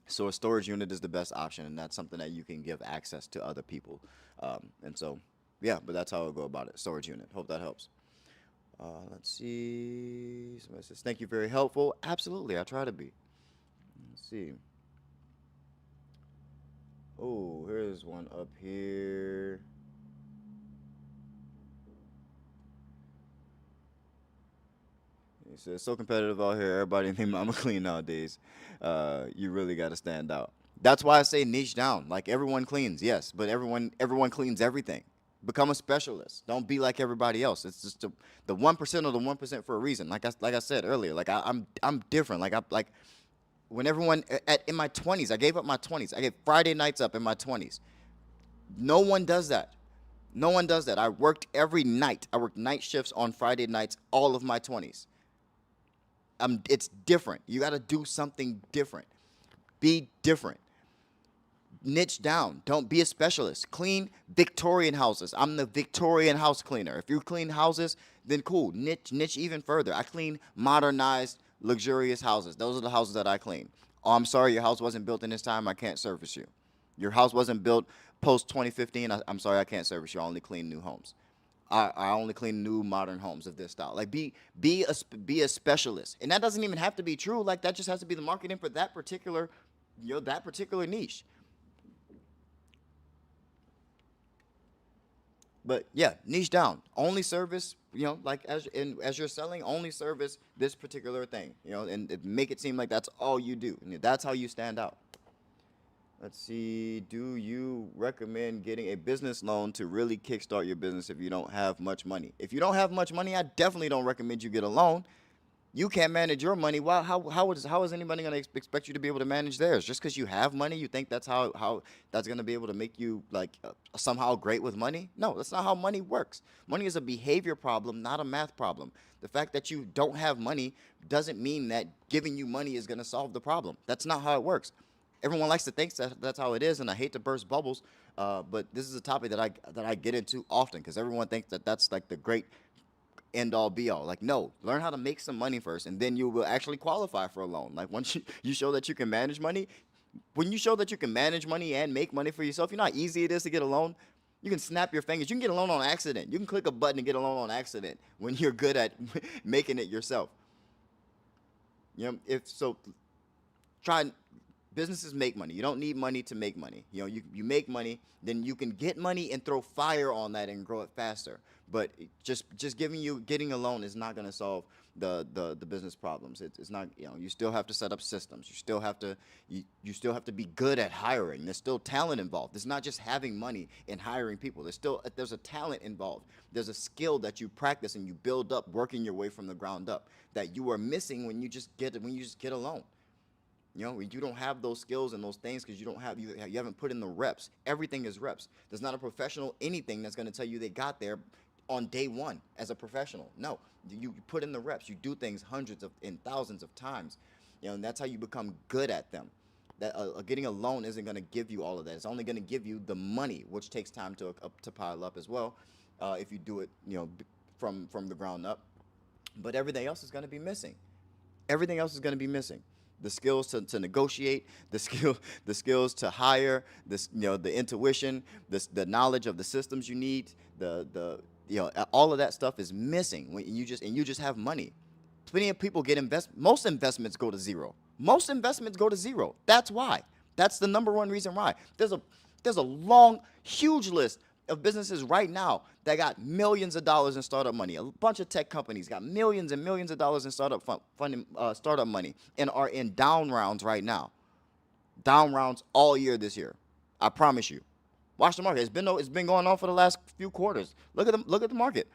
So a storage unit is the best option, and that's something that you can give access to other people. And so, yeah, but that's how I'll go about it. Storage unit. Hope that helps. Let's see. Somebody says, thank you, very helpful. Absolutely, I try to be. Let's see. Oh, here's one up here. He says, so competitive out here. Everybody think I'm clean nowadays. You really got to stand out. That's why I say niche down. Like everyone cleans, yes, but everyone cleans everything. Become a specialist. Don't be like everybody else. It's just the 1% or the 1% for a reason. Like I said earlier. Like I'm different. When everyone in my 20s, I gave up my 20s. I gave Friday nights up in my 20s. No one does that. No one does that. I worked every night. I worked night shifts on Friday nights all of my 20s. It's different. You got to do something different. Be different. Niche down. Don't be a specialist. Clean Victorian houses. I'm the Victorian house cleaner. If you clean houses, then cool. Niche even further. I clean modernized, luxurious houses. Those are the houses that I clean. Oh, I'm sorry, your house wasn't built in this time. I can't service you. Your house wasn't built post 2015. I'm sorry, I can't service you. I only clean new homes. I only clean new modern homes of this style. Like be a specialist, and that doesn't even have to be true. Like that just has to be the marketing for that particular niche. But yeah, niche down. Only service, like as you're selling, only service this particular thing, and make it seem like that's all you do. And that's how you stand out. Let's see. Do you recommend getting a business loan to really kickstart your business if you don't have much money? If you don't have much money, I definitely don't recommend you get a loan. You can't manage your money. Well, how is anybody going to expect you to be able to manage theirs? Just because you have money, you think that's how that's going to be able to make you like somehow great with money? No, that's not how money works. Money is a behavior problem, not a math problem. The fact that you don't have money doesn't mean that giving you money is going to solve the problem. That's not how it works. Everyone likes to think that that's how it is, and I hate to burst bubbles, but this is a topic that I get into often because everyone thinks that that's like the great end all be all. Like, no, learn how to make some money first, and then you will actually qualify for a loan. Like, once you show that you can manage money, when you show that you can manage money and make money for yourself, you know how easy it is to get a loan? You can snap your fingers. You can get a loan on accident. You can click a button and get a loan on accident when you're good at making it yourself. You know, if so, try businesses make money. You don't need money to make money. You know, you make money, then you can get money and throw fire on that and grow it faster. But just getting a loan is not going to solve the business problems. It's not, you know, you still have to set up systems. You still have to be good at hiring. There's still talent involved. It's not just having money and hiring people. There's a talent involved. There's a skill that you practice and you build up working your way from the ground up that you are missing when you just get a loan. You know, you don't have those skills and those things because you haven't put in the reps. Everything is reps. There's not a professional anything that's going to tell you they got there on day one as a professional. No, you put in the reps. You do things hundreds of and thousands of times. You know, and that's how you become good at them. That getting a loan isn't going to give you all of that. It's only going to give you the money, which takes time to pile up as well, if you do it, you know, from the ground up. But everything else is going to be missing. Everything else is going to be missing. The skills to negotiate, the skills to hire, the intuition, the knowledge of the systems you need, all of that stuff is missing when you just have money. Plenty of people most investments go to zero. Most investments go to zero. That's why. That's the number one reason why. There's a long, huge list of businesses right now that got millions of dollars in startup money. A bunch of tech companies got millions and millions of dollars in startup money and are in down rounds right now. Down rounds all year this year. I promise you. Watch the market. It's been going on for the last few quarters. Look at the market.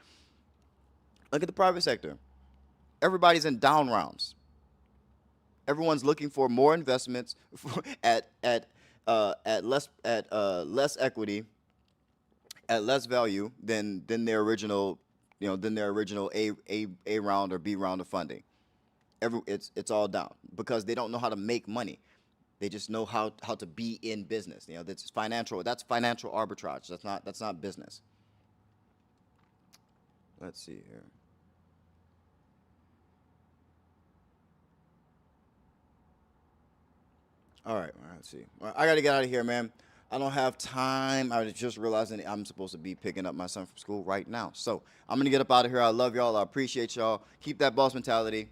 Look at the private sector. Everybody's in down rounds. Everyone's looking for more investments at less equity, at less value than their original A round or B round of funding. It's all down because they don't know how to make money. They just know how to be in business. You know, that's financial arbitrage. That's not business. Let's see here. All right, let's see. All right, I got to get out of here, man. I don't have time. I was just realizing I'm supposed to be picking up my son from school right now. So I'm going to get up out of here. I love y'all. I appreciate y'all. Keep that boss mentality.